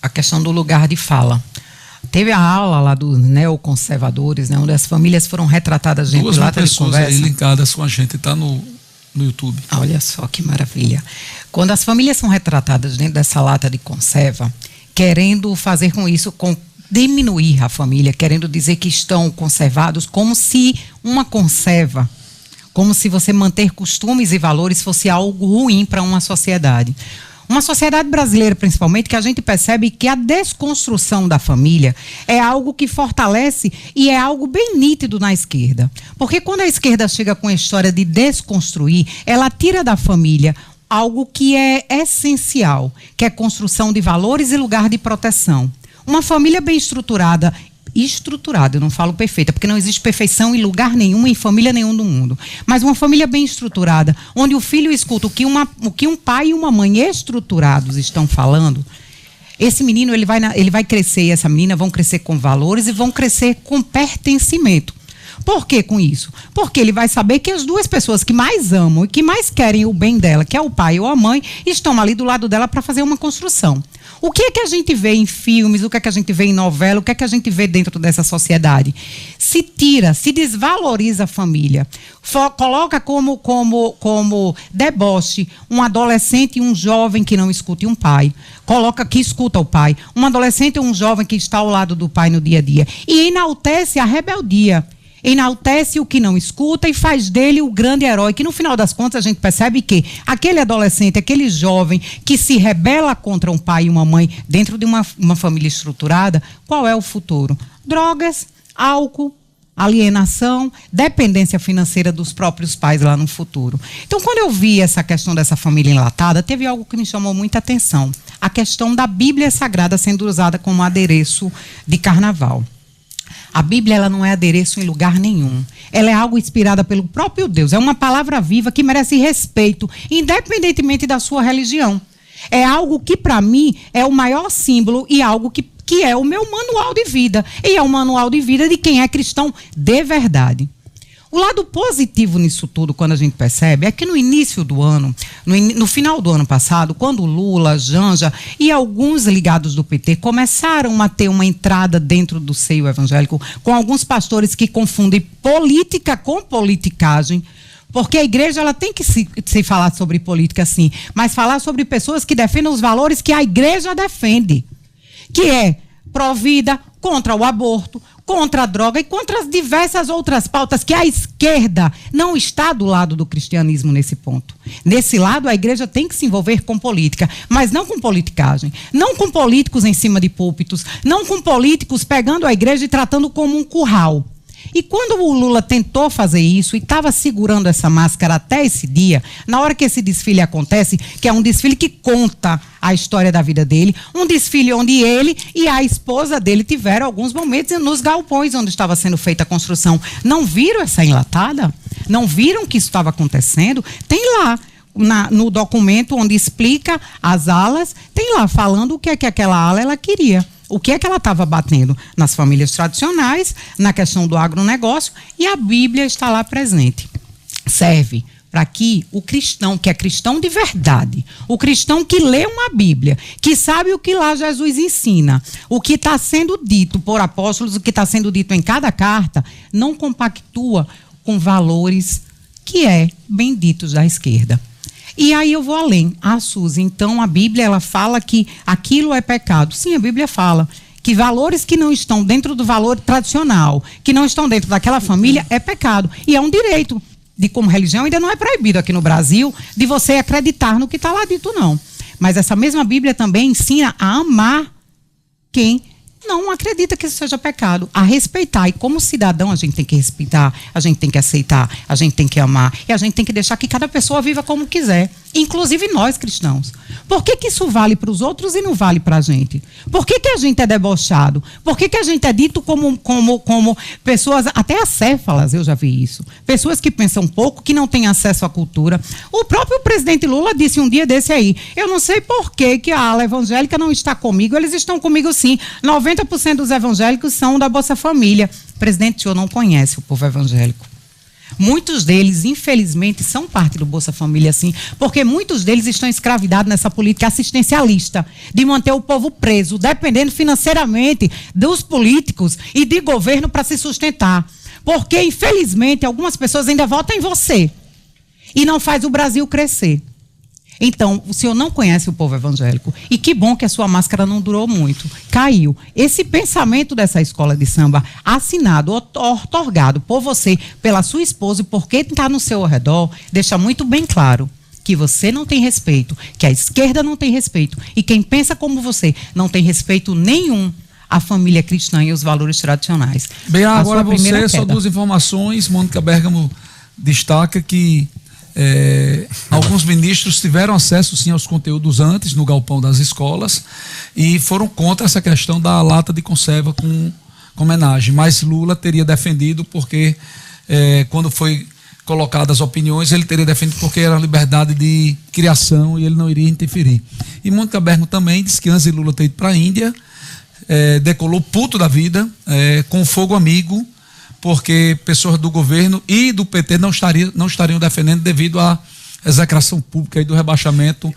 a questão do lugar de fala. Teve a aula lá dos neoconservadores, né, onde as famílias foram retratadas dentro de lata de conversa. Duas pessoas aí linkadas com a gente, está no YouTube. Olha só que maravilha. Quando as famílias são retratadas dentro dessa lata de conserva, querendo fazer com isso, diminuir a família, querendo dizer que estão conservados, como se uma conserva, como se você manter costumes e valores fosse algo ruim para uma sociedade. Uma sociedade brasileira, principalmente, que a gente percebe que a desconstrução da família é algo que fortalece e é algo bem nítido na esquerda. Porque quando a esquerda chega com a história de desconstruir, ela tira da família algo que é essencial, que é construção de valores e lugar de proteção. Uma família bem estruturada, eu não falo perfeita, porque não existe perfeição em lugar nenhum, em família nenhuma do mundo. Mas uma família bem estruturada, onde o filho escuta o que um pai e uma mãe estruturados estão falando, esse menino ele vai crescer, e essa menina vão crescer com valores e vão crescer com pertencimento. Por que com isso? Porque ele vai saber que as duas pessoas que mais amam e que mais querem o bem dela, que é o pai ou a mãe, estão ali do lado dela para fazer uma construção. O que é que a gente vê em filmes, o que é que a gente vê em novela, o que é que a gente vê dentro dessa sociedade? Se desvaloriza a família, coloca como deboche um adolescente e um jovem que não escute um pai, que escuta o pai, um adolescente e um jovem que está ao lado do pai no dia a dia, e enaltece a rebeldia. Enaltece o que não escuta e faz dele o grande herói, que no final das contas a gente percebe que aquele adolescente, aquele jovem que se rebela contra um pai e uma mãe dentro de uma família estruturada, qual é o futuro? Drogas, álcool, alienação, dependência financeira dos próprios pais lá no futuro. Então, quando eu vi essa questão dessa família enlatada, teve algo que me chamou muita atenção. A questão da Bíblia Sagrada sendo usada como adereço de carnaval. A Bíblia ela não é adereço em lugar nenhum. Ela é algo inspirada pelo próprio Deus. É uma palavra viva que merece respeito, independentemente da sua religião. É algo que, para mim, é o maior símbolo e algo que é o meu manual de vida. E é o manual de vida de quem é cristão de verdade. O lado positivo nisso tudo, quando a gente percebe, é que no início do ano, no final do ano passado, quando Lula, Janja e alguns ligados do PT começaram a ter uma entrada dentro do seio evangélico, com alguns pastores que confundem política com politicagem, porque a igreja ela tem que se falar sobre política, sim, mas falar sobre pessoas que defendem os valores que a igreja defende, que é pró-vida, contra o aborto, contra a droga e contra as diversas outras pautas que a esquerda não está do lado do cristianismo nesse ponto. Nesse lado, a igreja tem que se envolver com política, mas não com politicagem, não com políticos em cima de púlpitos, não com políticos pegando a igreja e tratando como um curral. E quando o Lula tentou fazer isso e estava segurando essa máscara até esse dia, na hora que esse desfile acontece, que é um desfile que conta a história da vida dele, um desfile onde ele e a esposa dele tiveram alguns momentos nos galpões onde estava sendo feita a construção. Não viram essa enlatada? Não viram que isso estava acontecendo? Tem lá no documento onde explica as alas, tem lá falando o que é que aquela ala ela queria. O que é que ela estava batendo nas famílias tradicionais, na questão do agronegócio, e a Bíblia está lá presente. Serve para que o cristão, que é cristão de verdade, o cristão que lê uma Bíblia, que sabe o que lá Jesus ensina, o que está sendo dito por apóstolos, o que está sendo dito em cada carta, não compactua com valores que é benditos da esquerda. E aí eu vou além. Suzy, então a Bíblia ela fala que aquilo é pecado. Sim, a Bíblia fala que valores que não estão dentro do valor tradicional, que não estão dentro daquela família, é pecado. E é um direito de como religião, ainda não é proibido aqui no Brasil de você acreditar no que está lá dito, não. Mas essa mesma Bíblia também ensina a amar quem não acredita que isso seja pecado, a respeitar. E como cidadão a gente tem que respeitar, a gente tem que aceitar, a gente tem que amar e a gente tem que deixar que cada pessoa viva como quiser, inclusive nós cristãos. Por que isso vale para os outros e não vale para a gente? Por que a gente é debochado? Por que a gente é dito como pessoas, até acéfalas, eu já vi isso, pessoas que pensam pouco, que não têm acesso à cultura. O próprio presidente Lula disse um dia desse aí, eu não sei por que a ala evangélica não está comigo, eles estão comigo sim, 90% dos evangélicos são da Bolsa Família. Presidente, o senhor não conhece o povo evangélico. Muitos deles, infelizmente, são parte do Bolsa Família, sim, porque muitos deles estão escravidados nessa política assistencialista, de manter o povo preso, dependendo financeiramente dos políticos e de governo para se sustentar. Porque, infelizmente, algumas pessoas ainda votam em você e não faz o Brasil crescer. Então, o senhor não conhece o povo evangélico. E que bom que a sua máscara não durou muito. Caiu. Esse pensamento dessa escola de samba, assinado, otorgado por você, pela sua esposa e por quem está no seu redor, deixa muito bem claro que você não tem respeito, que a esquerda não tem respeito. E quem pensa como você não tem respeito nenhum à família cristã e os valores tradicionais. Bem, agora você, só duas informações. Mônica Bergamo destaca que alguns ministros tiveram acesso sim aos conteúdos antes no galpão das escolas e foram contra essa questão da lata de conserva com homenagem, mas Lula teria defendido porque quando foi colocadas as opiniões, ele teria defendido porque era liberdade de criação e ele não iria interferir. E Mônica Bergamo também disse que antes de Lula ter ido para a Índia, decolou puto da vida, com fogo amigo, porque pessoas do governo e do PT não estariam defendendo devido à execração pública e do rebaixamento